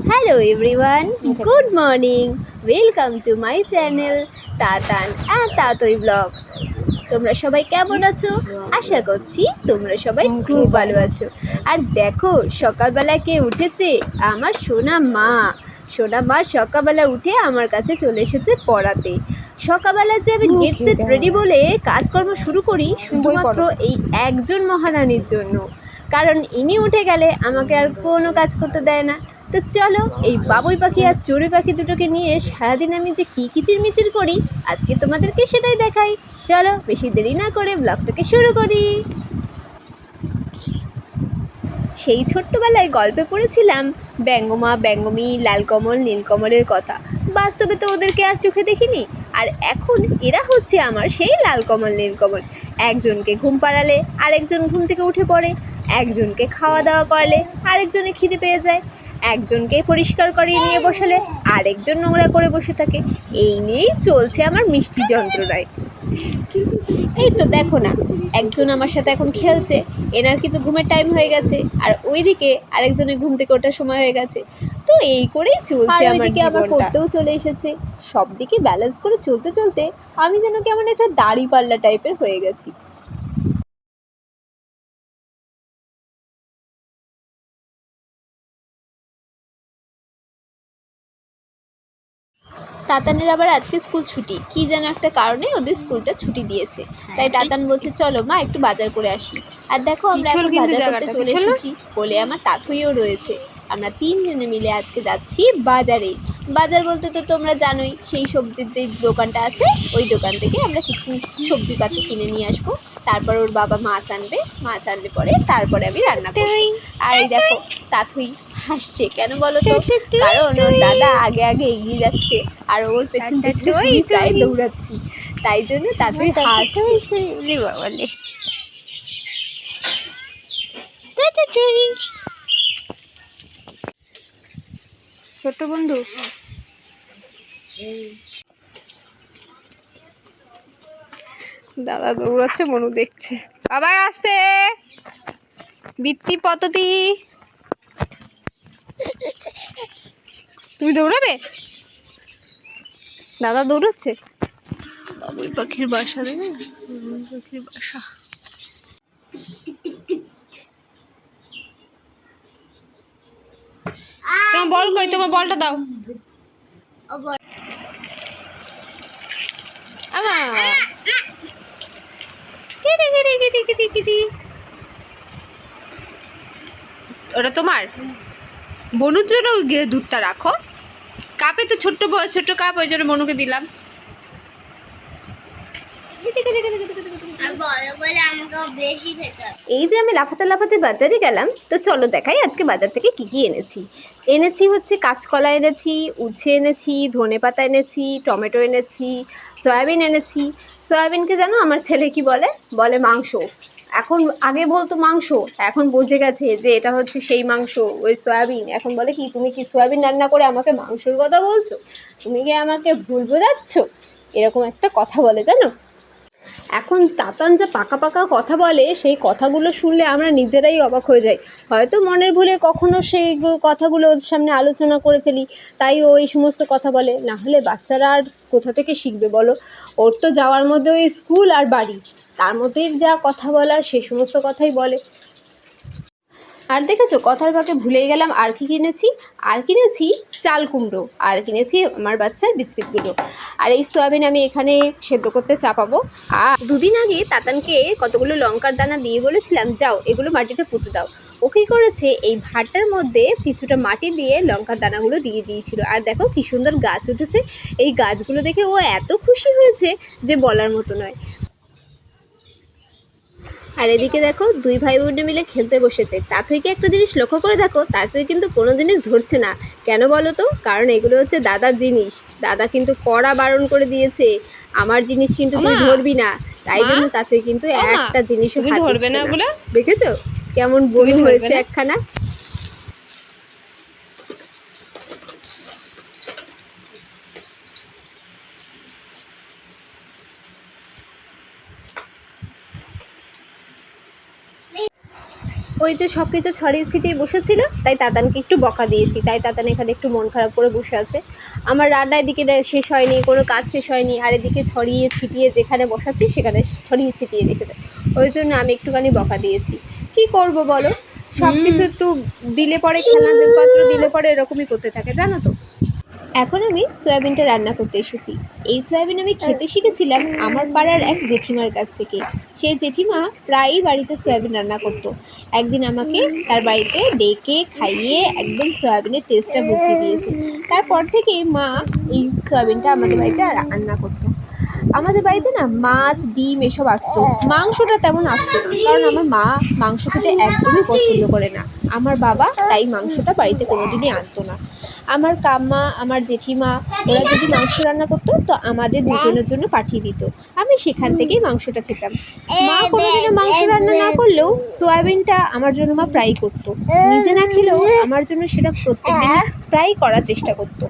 Hello everyone, good morning. Welcome to my channel Tatan and Tatoi Vlog. তোমরা সবাই কেমন আছো? আশা করছি তোমরা সবাই খুব ভালো আছো। আর দেখো সকালবেলা কে উঠেছে? আমার সোনা মা সকালবেলা উঠে আমার কাছে চলে এসেছে পড়াতে। সকালবেলা যে আমি গেট সেট রেডি বলে কাজকর্ম শুরু করি শুধুমাত্র এই একজন মহারানীর জন্য, কারণ ইনি উঠে গেলে আমাকে আর কোনো কাজ করতে দেয় না। তো চলো এই বাবুই পাখি আর চড়ুই পাখি দুটোকে নিয়ে সারাদিন আমি যে কী কিচিরমিচির করি আজকে তোমাদেরকে সেটাই দেখাই। চলো বেশি দেরি না করে ব্লগটাকে শুরু করি। সেই ছোট্টবেলায় গল্পে পড়েছিলাম ব্যঙ্গমা ব্যঙ্গমী লালকমল নীলকমলের কথা। বাস্তবে তো ওদেরকে আর চোখে দেখিনি, আর এখন এরা হচ্ছে আমার সেই লালকমল নীলকমল। একজনকে ঘুম পাড়ালে আরেকজন ঘুম থেকে উঠে পড়ে, একজনকে খাওয়া দাওয়া করালে আরেকজনে খিদে পেয়ে যায়, একজনকে পরিষ্কার করিয়ে নিয়ে বসালে আরেকজন নোংরা করে বসে থাকে। এই নিয়েই চলছে আমার মিষ্টি যন্ত্রণায়। এই তো দেখো না, একজন আমার সাথে এখন খেলছে, এনার কিন্তু ঘুমের টাইম হয়ে গেছে, আর ওইদিকে আরেকজনের ঘুম থেকে ওঠার সময় হয়ে গেছে। তো এই করেই চলছে আমার জীবনটা। আমার পড়তেও চলে এসেছে। সব দিকে ব্যালেন্স করে চলতে চলতে আমি যেন কেমন একটা দাড়িপাল্লা টাইপের হয়ে গেছি। তাতানের আবার আজকে স্কুল ছুটি, কি যেন একটা কারণে ওদের স্কুলটা ছুটি দিয়েছে। তাই তাতান বলছে চলো মা একটু বাজার করে আসি। আর দেখো আমরা এখন বাজার করতে চলে এসেছি, বলে আমার তাথুইও রয়েছে। আমরা তিনজনে মিলে আজকে যাচ্ছি বাজারে। বাজার বলতে তো তোমরা জানোই, সেই সবজির যে দোকানটা আছে ওই দোকান থেকে আমরা কিছু সবজিপাতি কিনে নিয়ে আসবো। তারপর ওর বাবা মাছ আনবে, মাছ আনলে পরে তারপরে আমি রান্না করবো। আর এই দেখো তাথুই হাসছে কেন বলো তো? কারণ ওর দাদা আগে আগে এগিয়ে যাচ্ছে আর ওর পেছন পেছনে আমি প্রায় দৌড়াচ্ছি, তাই জন্য তাথুই হাসছে। ছোট্ট বন্ধু, দাদা দৌড়াচ্ছে, মনু দেখছে। আবার আসতে বৃত্তি পদ্ধতি, তুমি দৌড়াবে? দাদা দৌড়াচ্ছে। বাবুই পাখির বাসা, দেখে বাবুই পাখির বাসা। তোমার বল কই? তোমার বলটা দাও। ওটা তোমার বনুর জন্য দুধটা রাখো কাপে, তো ছোট্ট ছোট্ট কাপ, ওই জন্য মনুকে দিলাম। এই যে আমি লাফাতে লাফাতে বাজারে গেলাম, তো চলো দেখাই আজকে বাজার থেকে কি কি এনেছি হচ্ছে কাঁচকলা এনেছি, উচ্ছে এনেছি, ধনেপাতা এনেছি, টমেটো এনেছি, সয়াবিন এনেছি। সয়াবিনকে জানো আমার ছেলে কি বলে মাংস। এখন আগে বলতো মাংস, এখন বুঝে গেছে যে এটা হচ্ছে সেই মাংস, ওই সয়াবিন। এখন বলে কি, তুমি কি সয়াবিন রান্না করে আমাকে মাংসর কথা বলছো? তুমি কি আমাকে ভুল বোঝাচ্ছ? এরকম একটা কথা বলে জানো। এখন তাতান যা পাকা পাকা কথা বলে, সেই কথাগুলো শুনলে আমরা নিজেরাই অবাক হয়ে যাই। হয়তো মনের ভুলে কখনো সেই কথাগুলো ওর সামনে আলোচনা করে ফেলি, তাই ও এই সমস্ত কথা বলে। না হলে বাচ্চারা আর কোথা থেকে শিখবে বলো? ওর তো যাওয়ার মধ্যে ওই স্কুল আর বাড়ি, তার মধ্যেই যা কথা বলার সে সমস্ত কথাই বলে। আর দেখেছো কথার ফাঁকে ভুলেই গেলাম, আর কি কিনেছি চাল কুমড়ো, আর কিনেছি আমার বাচ্চার বিস্কিটগুলো। আর এই সয়াবিন আমি এখানে সেদ্ধ করতে চাপাবো। আর দুদিন আগে তাতানকে কতগুলো লঙ্কার দানা দিয়ে বলেছিলাম যাও এগুলো মাটিতে পুঁতে দাও। ও কী করেছে, এই ভাতটার মধ্যে কিছুটা মাটি দিয়ে লঙ্কার দানাগুলো দিয়ে দিয়েছিল। আর দেখো কি সুন্দর গাছ উঠেছে। এই গাছগুলো দেখে ও এত খুশি হয়েছে যে বলার মতো নয়। আর এদিকে দেখো দুই ভাই বোনে মিলে খেলতে বসেছে। তাথইকে একটা জিনিস লক্ষ্য করে দেখো, তাথই কিন্তু কোনো জিনিস ধরছে না। কেন বলো তো? কারণ এগুলো হচ্ছে দাদার জিনিস। দাদা কিন্তু কড়া বারণ করে দিয়েছে, আমার জিনিস কিন্তু তুই ধরবি না। তাই জন্য তাথই কিন্তু একটা জিনিসও হাত দিচ্ছে না। দেখেছো কেমন বনু হয়েছে একখানা। ওই যে সব কিছু ছড়িয়ে ছিটিয়ে বসেছিল, তাই তাতানকে একটু বকা দিয়েছি, তাই তাতান এখানে একটু মন খারাপ করে বসে আছে। আমার রান্না এদিকে শেষ হয়নি, কোনো কাজ শেষ হয়নি, আর এদিকে ছড়িয়ে ছিটিয়ে যেখানে বসাচ্ছি সেখানে ছড়িয়ে ছিটিয়ে রেখেছে। ওই জন্য আমি একটুখানি বকা দিয়েছি। কি করব বলো, সব কিছু একটু দিলে পরে, খেলনাপাত্র দিলে পরে এরকমই করতে থাকে, জানো তো। এখন আমি সয়াবিনটা রান্না করতে এসেছি। এই সয়াবিন আমি খেতে শিখেছিলাম আমার পাড়ার এক জেঠিমার কাছ থেকে। সেই জেঠিমা প্রায়ই বাড়িতে সয়াবিন রান্না করতো। একদিন আমাকে তার বাড়িতে ডেকে খাইয়ে একদম সয়াবিনের টেস্টটা বুঝিয়ে দিয়েছে। তারপর থেকে মা এই সয়াবিনটা আমাদের বাড়িতে রান্না করতো। আমাদের বাড়িতে না মাছ, ডিম এসব আসতো, মাংসটা তেমন আসতো না, কারণ আমার মা মাংস খেতে একদমই পছন্দ করে না। আমার বাবা তাই মাংসটা বাড়িতে কোনোদিনই আনতো না। আমার কাম্মা, আমার জেঠিমা ওরা যদি মাংস রান্না করতো তো আমাদের দুজনের জন্য পাঠিয়ে দিত। আমি সেখান থেকেই মাংসটা খেতাম। মা কোনোদিনও মাংস রান্না না করলেও সয়াবিনটা আমার জন্য মা প্রায়ই করতো। নিজে না খেলেও আমার জন্য সেটা প্রত্যেকদিন প্রায়ই করার চেষ্টা করতো।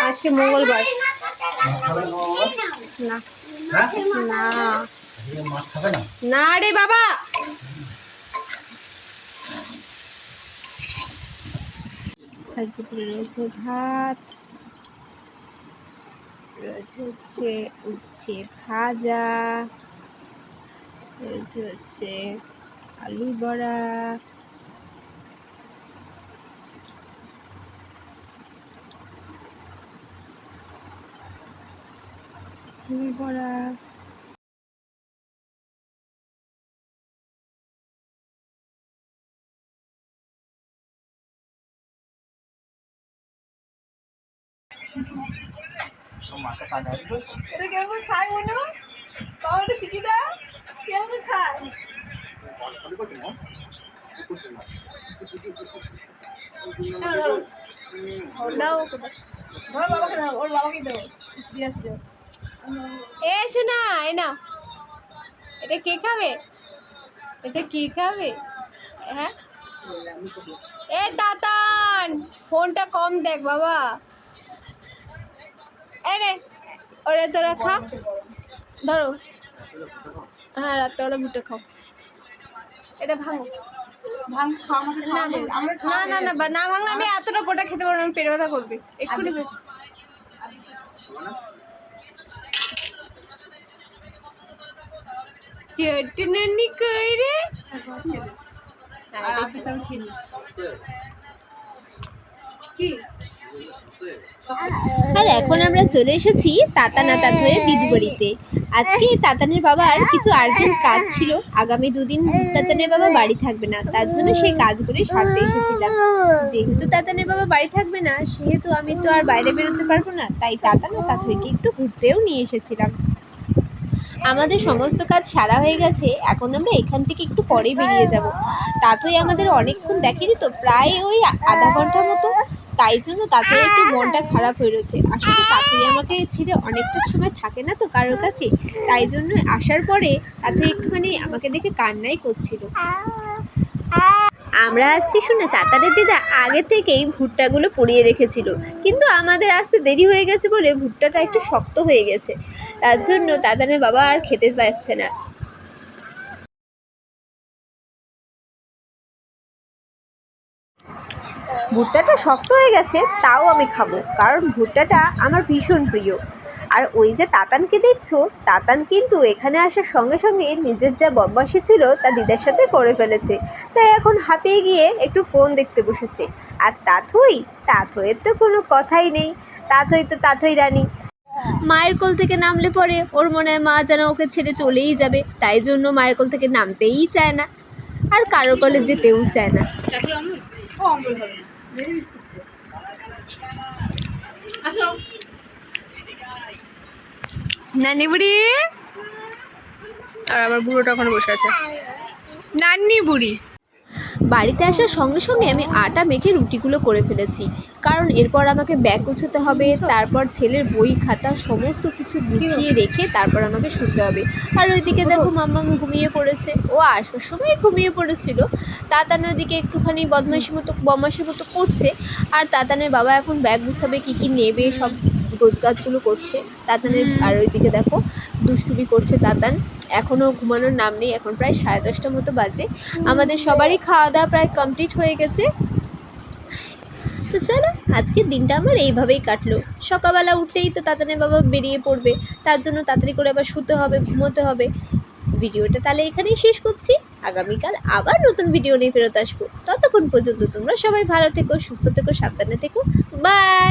আজকে মঙ্গলবার না, না রে বাবা। রয়েছে ভাত, রয়েছে হচ্ছে উচ্ছে ভাজা, রয়েছে হচ্ছে আলুর বড়া, আলুর বড়া। এটা কেমন খায় মনে পাওয়াটা শিখি দাও, কেমন খায় এ শোনা, এ না, এটা কে খাবে, এটা কে খাবে? হ্যাঁ এ তাতান, ফোনটা কম দেখ বাবা। এ রে, ওরে তোরা খা, ধরো। হ্যাঁ রাত্রেবেলা ভুট্টা খাও। এটা ভাঙো, না না না না ভাঙলে আমি এতটা গোটা খেতে পারবো, আমি পেট ব্যথা করবে এক্ষুনি। চটনানি কইরে আর এখন আমরা চলে এসেছি তাতানা তাতয়ের দিদি বাড়িতে। আজকে তাতানের বাবার কিছু আর্জেন্ট কাজ ছিল, আগামী দুদিন তাতানের বাবা বাড়ি থাকবে না, তার জন্য সেই কাজগুলি সারতে এসেছিলাম। যেহেতু তাতানের বাবা বাড়ি থাকবে না সেহেতু আমি তো আর বাইরে বেরোতে পারবো না, তাই তাতানা তাতয়কে একটু ঘুরতেও নিয়ে এসেছিলাম। আমাদের সমস্ত কাজ সারা হয়ে গেছে, এখন আমরা এখান থেকে একটু পরে বেরিয়ে যাব। তাতই আমাদের অনেকক্ষণ দেখেনি তো, প্রায় ওই আধা ঘন্টার মতো, তাই জন্য তাতই একটু মনটা খারাপ হয়ে রয়েছে। আসলে তাতই আমাকে ছেড়ে অনেকটা সময় থাকে না তো কারোর কাছে, তাই জন্য আসার পরে তাতই একটুখানি আমাকে দেখে কান্নাই করছিল। আমরা আসছি শুনে তাতানের দিদা আগে থেকেই ভুট্টাগুলো পুড়িয়ে রেখেছিল, কিন্তু আমাদের আসতে দেরি হয়ে গেছে বলে ভুট্টাটা একটু শক্ত হয়ে গেছে, তার জন্য তাতানের বাবা আর খেতে পাচ্ছে না। ভুট্টাটা শক্ত হয়ে গেছে তাও আমি খাবো, কারণ ভুট্টাটা আমার ভীষণ প্রিয়। আর ওই যে তাতানকে দেখছো, তাতান কিন্তু এখানে আসার সঙ্গে সঙ্গে নিজের যা বদমাশি ছিল তা দিদার সাথে করে ফেলেছে, তাই এখন হাঁপিয়ে গিয়ে একটু ফোন দেখতে বসেছে। আর তাথইয়ের তো কোনো কথাই নেই, তাথই তো তাথই রানী। মায়ের কোল থেকে নামলে পরে ওর মনে হয় মা যেন ওকে ছেড়ে চলেই যাবে, তাই জন্য মায়ের কোল থেকে নামতেই চায় না, আর কারো কোলে যেতেও চায় না। নানি বুড়ি, আর আমার বুড়োটা ওখানে বসে আছে, নান্নি বুড়ি। বাড়িতে আসার সঙ্গে সঙ্গে আমি আটা মেখে রুটিগুলো করে ফেলেছি। কারণ এরপর আমাকে ব্যাগ গুছোতে হবে, তারপর ছেলের বই খাতা সমস্ত কিছু গুছিয়ে রেখে তারপর আমাকে শুতে হবে। আর ওইদিকে দেখো মাম্মাম ঘুমিয়ে পড়েছে, ও আসবার সময় ঘুমিয়ে পড়েছিল। তাতান ওইদিকে একটুখানি বদমাশি মতো করছে। আর তাতানের বাবা এখন ব্যাগ গুছাবে, কী কী নেবে সব গোছগাছগুলো করছে তাতানের। আর ওইদিকে দেখো দুষ্টুমি করছে তাতান, এখনও ঘুমানোর নাম নেই। এখন প্রায় 10:30টার মতো বাজে। আমাদের সবারই খাওয়া দাওয়া প্রায় কমপ্লিট হয়ে গেছে। তো চলো, আজকের দিনটা আমার এইভাবেই কাটলো। সকালবেলা উঠলেই তো তাতানের বাবা বেরিয়ে পড়বে, তার জন্য তাড়াতাড়ি করে আবার শুতে হবে, ঘুমোতে হবে। ভিডিওটা তাহলে এখানেই শেষ করছি। আগামীকাল আবার নতুন ভিডিও নিয়ে ফেরত আসবো। ততক্ষণ পর্যন্ত তোমরা সবাই ভালো থেকো, সুস্থ থেকো, সাবধানে থেকো। বাই।